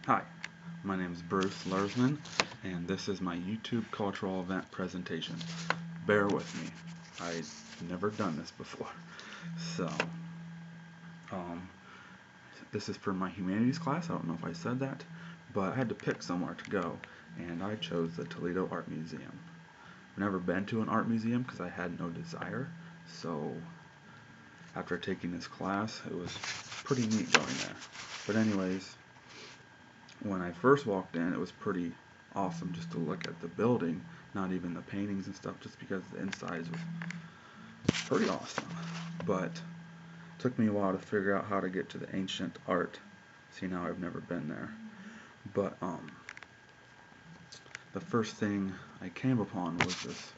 Hi, my name is Bruce Lersman, and this is my YouTube cultural event presentation. Bear with me, I've never done this before. So, um, this is for my humanities class. I don't know if I said that, but I had to pick somewhere to go, and I chose the Toledo Art Museum. I've never been to an art museum because I had no desire, so after taking this class, it was pretty neat going there. But anyways, when I first walked in, it was pretty awesome just to look at the building, not even the paintings and stuff, just because the insides was pretty awesome. But it took me a while to figure out how to get to the ancient art. See, now I've never been there. But the first thing I came upon was this.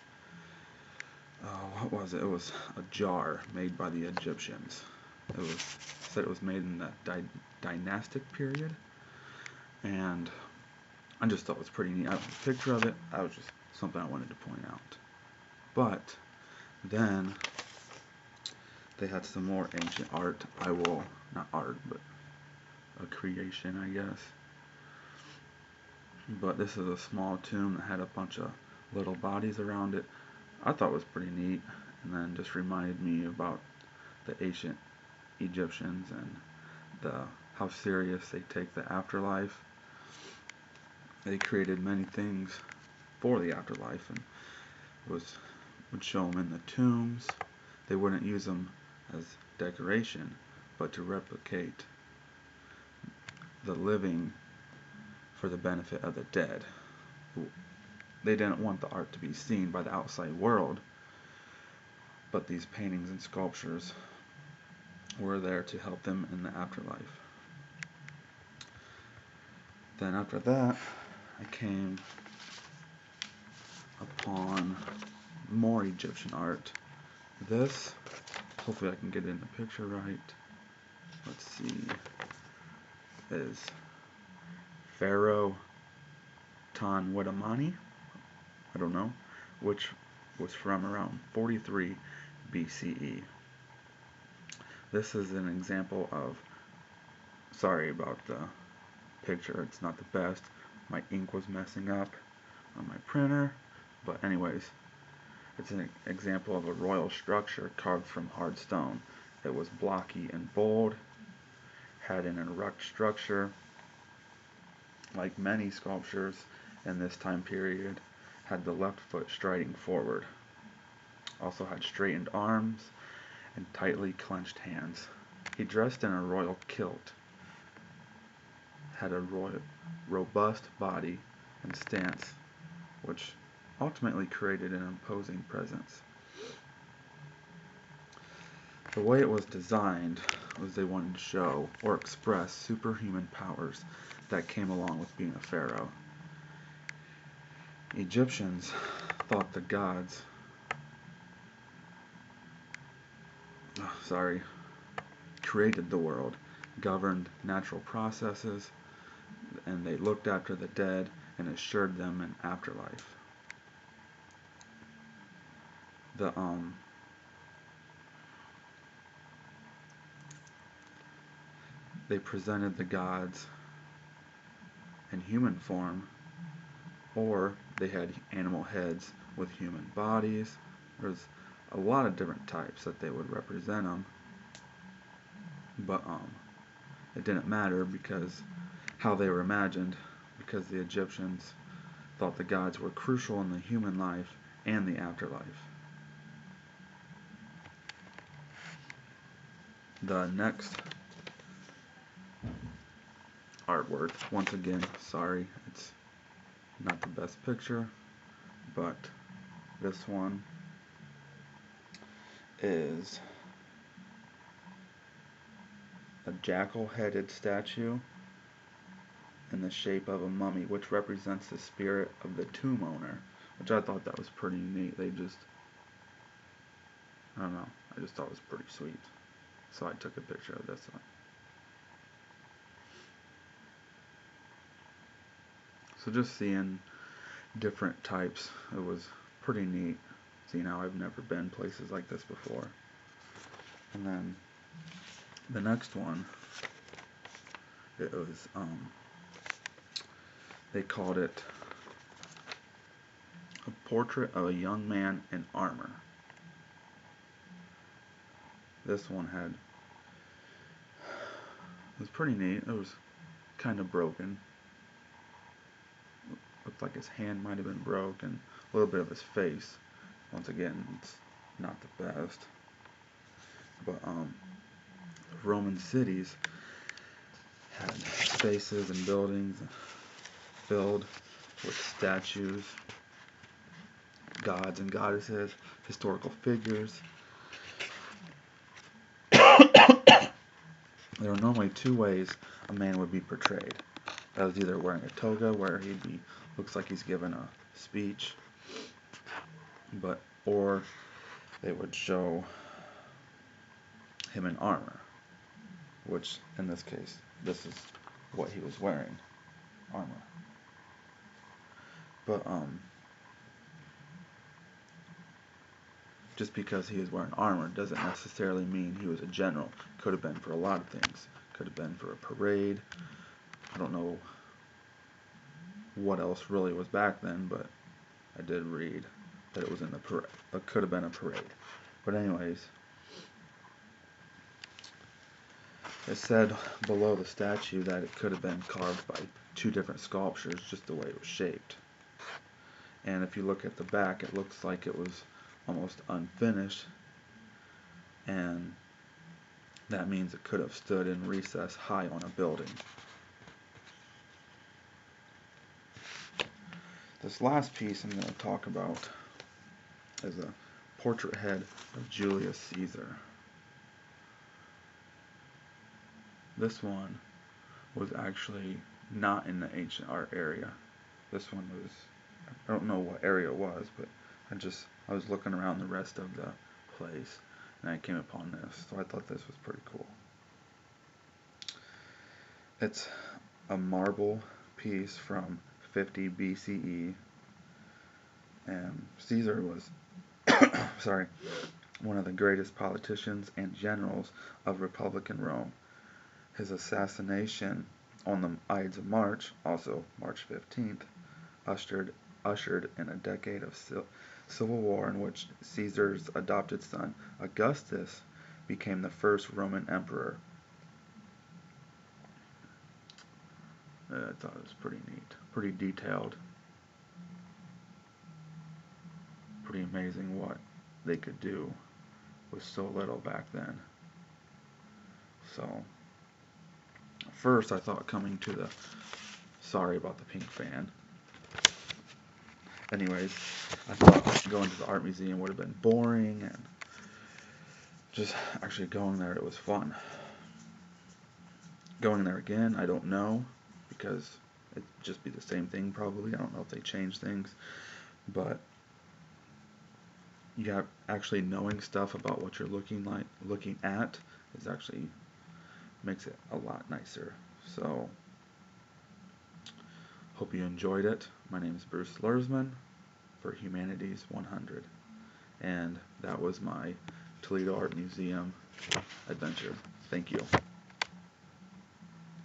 What was it? It was a jar made by the Egyptians. It was said it was made in the dynastic period, and I just thought it was pretty neat. I have a picture of it. That was just something I wanted to point out. But then they had some more ancient art. Not art, but a creation, I guess. But this is a small tomb that had a bunch of little bodies around it. I thought it was pretty neat, and then just reminded me about the ancient Egyptians and how serious they take the afterlife. They created many things for the afterlife, and would show them in the tombs. They wouldn't use them as decoration, but to replicate the living for the benefit of the dead. They didn't want the art to be seen by the outside world, but these paintings and sculptures were there to help them in the afterlife. Then after that, I came upon more Egyptian art. This, hopefully I can get it in the picture right. Let's see, is Pharaoh Tanwetamani, I don't know, which was from around 43 BCE. This is an example of, sorry about the picture, it's not the best. My ink was messing up on my printer, but anyways, it's an example of a royal structure carved from hard stone. It was blocky and bold, had an erect structure, like many sculptures in this time period, had the left foot striding forward. Also had straightened arms and tightly clenched hands. He dressed in a royal kilt, had a robust body and stance, which ultimately created an imposing presence. The way it was designed was they wanted to show or express superhuman powers that came along with being a pharaoh. Egyptians thought the gods, created the world, governed natural processes, and they looked after the dead and assured them an afterlife. The They presented the gods in human form, or they had animal heads with human bodies. There's a lot of different types that they would represent them, but it didn't matter because how they were imagined, because the Egyptians thought the gods were crucial in the human life and the afterlife. The next artwork, once again, sorry, it's not the best picture, but this one is a jackal-headed statue in the shape of a mummy, which represents the spirit of the tomb owner, which I thought that was pretty neat. I don't know, I just thought it was pretty sweet. So I took a picture of this one. So just seeing different types, it was pretty neat. Seeing how I've never been places like this before. And then the next one, it was They called it a portrait of a young man in armor. This one it was pretty neat. It was kind of broken. Looked like his hand might have been broken. A little bit of his face. Once again, it's not the best. But the Roman cities had spaces and buildings filled with statues, gods and goddesses, historical figures. There were normally two ways a man would be portrayed. That was either wearing a toga, where looks like he's giving a speech, or they would show him in armor, which in this case, this is what he was wearing, armor. But just because he was wearing armor doesn't necessarily mean he was a general. Could have been for a lot of things. Could have been for a parade. I don't know what else really was back then, but I did read that it was in the parade. It could have been a parade. But anyways, it said below the statue that it could have been carved by two different sculptures, just the way it was shaped. And if you look at the back, it looks like it was almost unfinished, and that means it could have stood in recess high on a building. This last piece I'm going to talk about is a portrait head of Julius Caesar. This one was actually not in the ancient art area. This one was, I don't know what area it was, but I was looking around the rest of the place and I came upon this, so I thought this was pretty cool. It's a marble piece from 50 BCE, and Caesar was one of the greatest politicians and generals of Republican Rome. His assassination on the Ides of March, also March 15th, ushered in a decade of civil war in which Caesar's adopted son, Augustus, became the first Roman emperor. I thought it was pretty neat, pretty detailed, pretty amazing what they could do with so little back then. So, first I thought sorry about the pink fan. Anyways, I thought going to the art museum would have been boring, and just actually going there, it was fun. Going there again, I don't know, because it'd just be the same thing probably. I don't know if they change things, but actually knowing stuff about what you're looking at is actually makes it a lot nicer. So, hope you enjoyed it. My name is Bruce Lursman for Humanities 100, and that was my Toledo Art Museum adventure. Thank you.